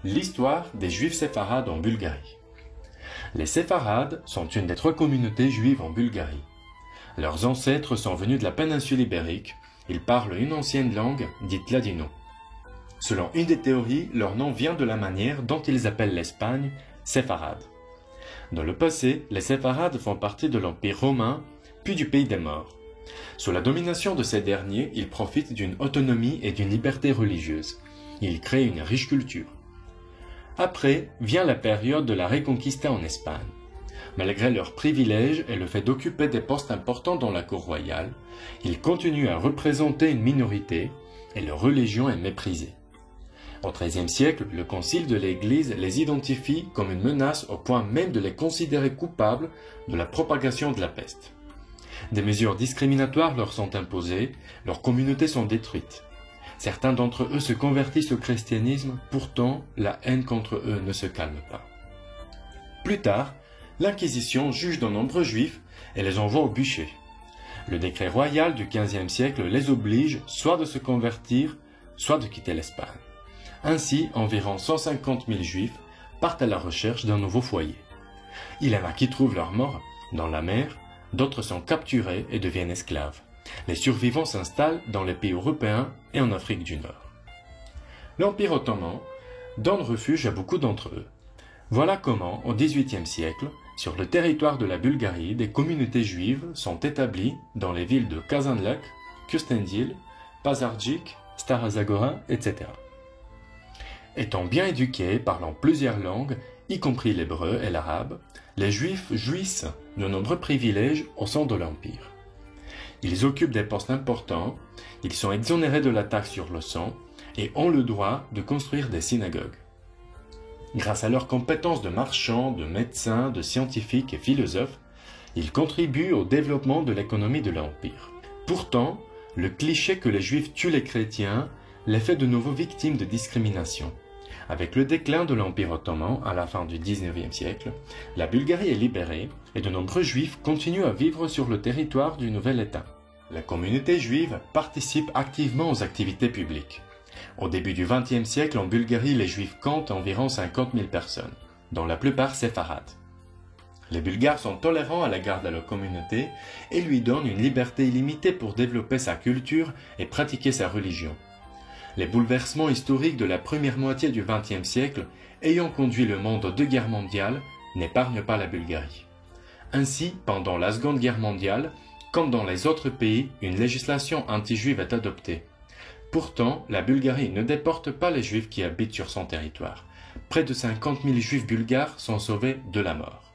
L'histoire des Juifs séfarades en Bulgarie. Les séfarades sont une des 3 communautés juives en Bulgarie. Leurs ancêtres sont venus de la péninsule ibérique. Ils parlent une ancienne langue dite ladino. Selon une des théories, leur nom vient de la manière dont ils appellent l'Espagne séfarade. Dans le passé, les séfarades font partie de l'Empire romain, puis du pays des morts. Sous la domination de ces derniers, ils profitent d'une autonomie et d'une liberté religieuse. Ils créent une riche culture. Après vient la période de la Reconquista en Espagne. Malgré leurs privilèges et le fait d'occuper des postes importants dans la cour royale, ils continuent à représenter une minorité et leur religion est méprisée. Au XIIIe siècle, le concile de l'Église les identifie comme une menace au point même de les considérer coupables de la propagation de la peste. Des mesures discriminatoires leur sont imposées, leurs communautés sont détruites. Certains d'entre eux se convertissent au christianisme, pourtant la haine contre eux ne se calme pas. Plus tard, l'Inquisition juge de nombreux juifs et les envoie au bûcher. Le décret royal du XVe siècle les oblige soit de se convertir, soit de quitter l'Espagne. Ainsi, environ 150 000 juifs partent à la recherche d'un nouveau foyer. Il y en a qui trouvent leur mort dans la mer, d'autres sont capturés et deviennent esclaves. Les survivants s'installent dans les pays européens et en Afrique du Nord. L'Empire ottoman donne refuge à beaucoup d'entre eux. Voilà comment, au XVIIIe siècle, sur le territoire de la Bulgarie, des communautés juives sont établies dans les villes de Kazanlak, Kustendil, Pazarjik, Stara Zagora, etc. Étant bien éduqués, parlant plusieurs langues, y compris l'hébreu et l'arabe, les Juifs jouissent de nombreux privilèges au sein de l'Empire. Ils occupent des postes importants, ils sont exonérés de la taxe sur le sang et ont le droit de construire des synagogues. Grâce à leurs compétences de marchands, de médecins, de scientifiques et philosophes, ils contribuent au développement de l'économie de l'Empire. Pourtant, le cliché que les Juifs tuent les chrétiens les fait de nouveau victimes de discrimination. Avec le déclin de l'Empire ottoman à la fin du XIXe siècle, la Bulgarie est libérée et de nombreux Juifs continuent à vivre sur le territoire du nouvel État. La communauté juive participe activement aux activités publiques. Au début du XXe siècle, en Bulgarie, les Juifs comptent environ 50 000 personnes, dont la plupart séfarades. Les Bulgares sont tolérants à l'égard de leur communauté et lui donnent une liberté illimitée pour développer sa culture et pratiquer sa religion. Les bouleversements historiques de la première moitié du XXe siècle, ayant conduit le monde aux 2 guerres mondiales, n'épargnent pas la Bulgarie. Ainsi, pendant la Seconde Guerre mondiale, comme dans les autres pays, une législation anti-juive est adoptée. Pourtant, la Bulgarie ne déporte pas les Juifs qui habitent sur son territoire. Près de 50 000 Juifs bulgares sont sauvés de la mort.